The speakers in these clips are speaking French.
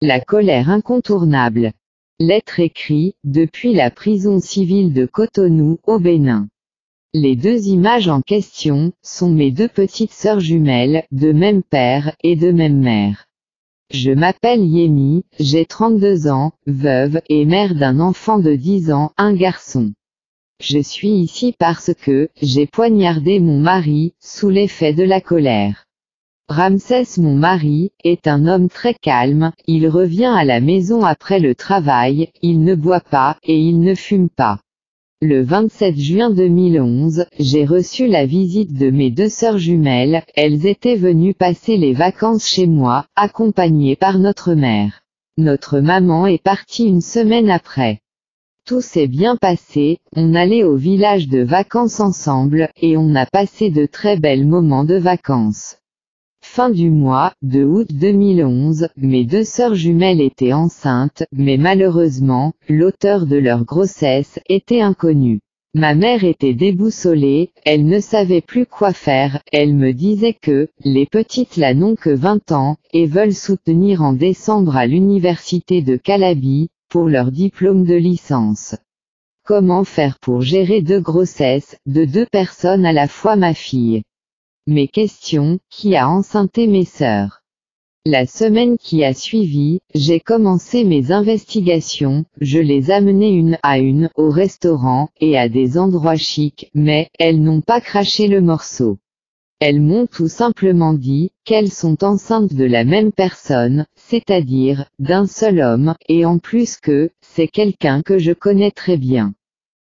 La colère incontournable. Lettre écrite depuis la prison civile de Cotonou, au Bénin. Les deux images en question sont mes deux petites sœurs jumelles, de même père et de même mère. Je m'appelle Yemi, j'ai 32 ans, veuve et mère d'un enfant de 10 ans, un garçon. Je suis ici parce que j'ai poignardé mon mari, sous l'effet de la colère. Ramsès, mon mari, est un homme très calme, il revient à la maison après le travail, il ne boit pas et il ne fume pas. Le 27 juin 2011, j'ai reçu la visite de mes deux sœurs jumelles, elles étaient venues passer les vacances chez moi, accompagnées par notre mère. Notre maman est partie une semaine après. Tout s'est bien passé, on allait au village de vacances ensemble, et on a passé de très belles moments de vacances. Fin du mois de août 2011, mes deux sœurs jumelles étaient enceintes, mais malheureusement, l'auteur de leur grossesse était inconnu. Ma mère était déboussolée, elle ne savait plus quoi faire, elle me disait que, les petites là n'ont que 20 ans, et veulent soutenir en décembre à l'université de Calabi, pour leur diplôme de licence. Comment faire pour gérer deux grossesses, de deux personnes à la fois ma fille? Mes questions, qui a enceinté mes sœurs? La semaine qui a suivi, j'ai commencé mes investigations, je les amenais une à une au restaurant et à des endroits chics, mais elles n'ont pas craché le morceau. Elles m'ont tout simplement dit qu'elles sont enceintes de la même personne, c'est-à-dire d'un seul homme, et en plus que c'est quelqu'un que je connais très bien.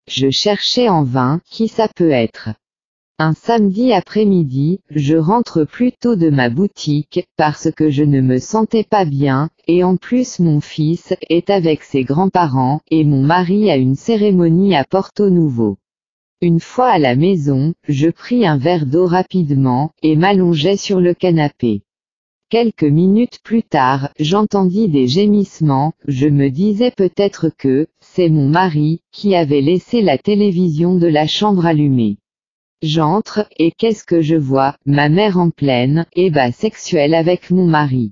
Je cherchais en vain qui ça peut être. Un samedi après-midi, je rentre plus tôt de ma boutique, parce que je ne me sentais pas bien, et en plus mon fils est avec ses grands-parents, et mon mari a une cérémonie à Porto Novo. Une fois à la maison, je pris un verre d'eau rapidement, et m'allongeai sur le canapé. Quelques minutes plus tard, j'entendis des gémissements, je me disais peut-être que c'est mon mari, qui avait laissé la télévision de la chambre allumée. J'entre, et qu'est-ce que je vois? Ma mère en pleine ébat sexuel avec mon mari.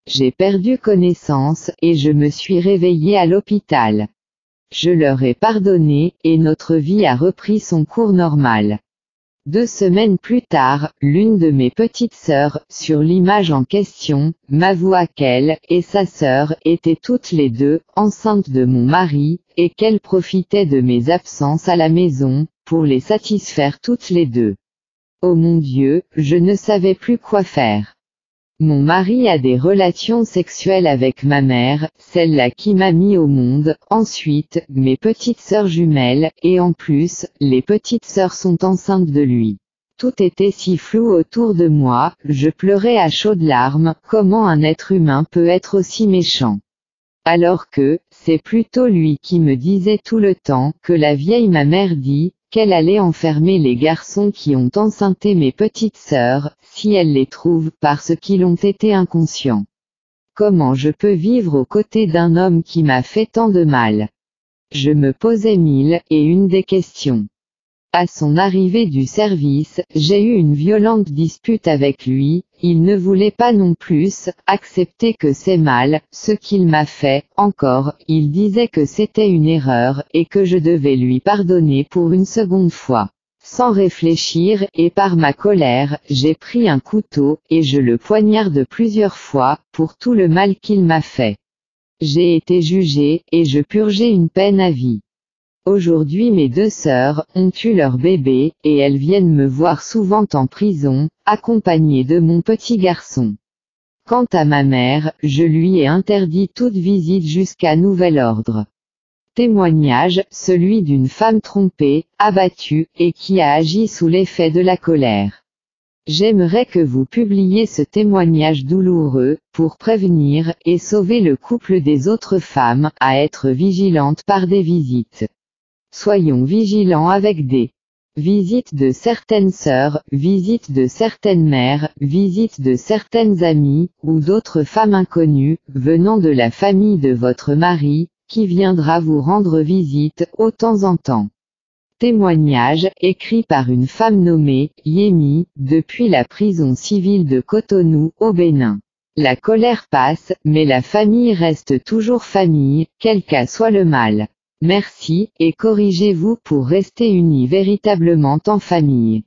J'ai perdu connaissance, et je me suis réveillée à l'hôpital. Je leur ai pardonné, et notre vie a repris son cours normal. 2 semaines plus tard, l'une de mes petites sœurs, sur l'image en question, m'avoua qu'elle et sa sœur étaient toutes les deux enceintes de mon mari, et qu'elles profitaient de mes absences à la maison, pour les satisfaire toutes les deux. Oh mon Dieu, je ne savais plus quoi faire. Mon mari a des relations sexuelles avec ma mère, celle-là qui m'a mis au monde, ensuite, mes petites sœurs jumelles, et en plus, les petites sœurs sont enceintes de lui. Tout était si flou autour de moi, je pleurais à chaudes larmes, comment un être humain peut être aussi méchant? Alors que, c'est plutôt lui qui me disait tout le temps que la vieille ma mère dit, qu'elle allait enfermer les garçons qui ont enceinté mes petites sœurs, si elle les trouve parce qu'ils ont été inconscients. Comment je peux vivre aux côtés d'un homme qui m'a fait tant de mal? Je me posais 1001 des questions. À son arrivée du service, j'ai eu une violente dispute avec lui, il ne voulait pas non plus accepter que c'est mal, ce qu'il m'a fait, encore, il disait que c'était une erreur, et que je devais lui pardonner pour une seconde fois. Sans réfléchir, et par ma colère, j'ai pris un couteau, et je le poignarde plusieurs fois, pour tout le mal qu'il m'a fait. J'ai été jugée, et je purgeais une peine à vie. Aujourd'hui mes deux sœurs ont eu leur bébé, et elles viennent me voir souvent en prison, accompagnées de mon petit garçon. Quant à ma mère, je lui ai interdit toute visite jusqu'à nouvel ordre. Témoignage, celui d'une femme trompée, abattue, et qui a agi sous l'effet de la colère. J'aimerais que vous publiiez ce témoignage douloureux, pour prévenir et sauver le couple des autres femmes à être vigilantes par des visites. Soyons vigilants avec des visites de certaines sœurs, visites de certaines mères, visites de certaines amies, ou d'autres femmes inconnues, venant de la famille de votre mari, qui viendra vous rendre visite, de temps en temps. Témoignage, écrit par une femme nommée Yemi, depuis la prison civile de Cotonou, au Bénin. La colère passe, mais la famille reste toujours famille, quel qu'en soit le mal. Merci, et corrigez-vous pour rester unis véritablement en famille.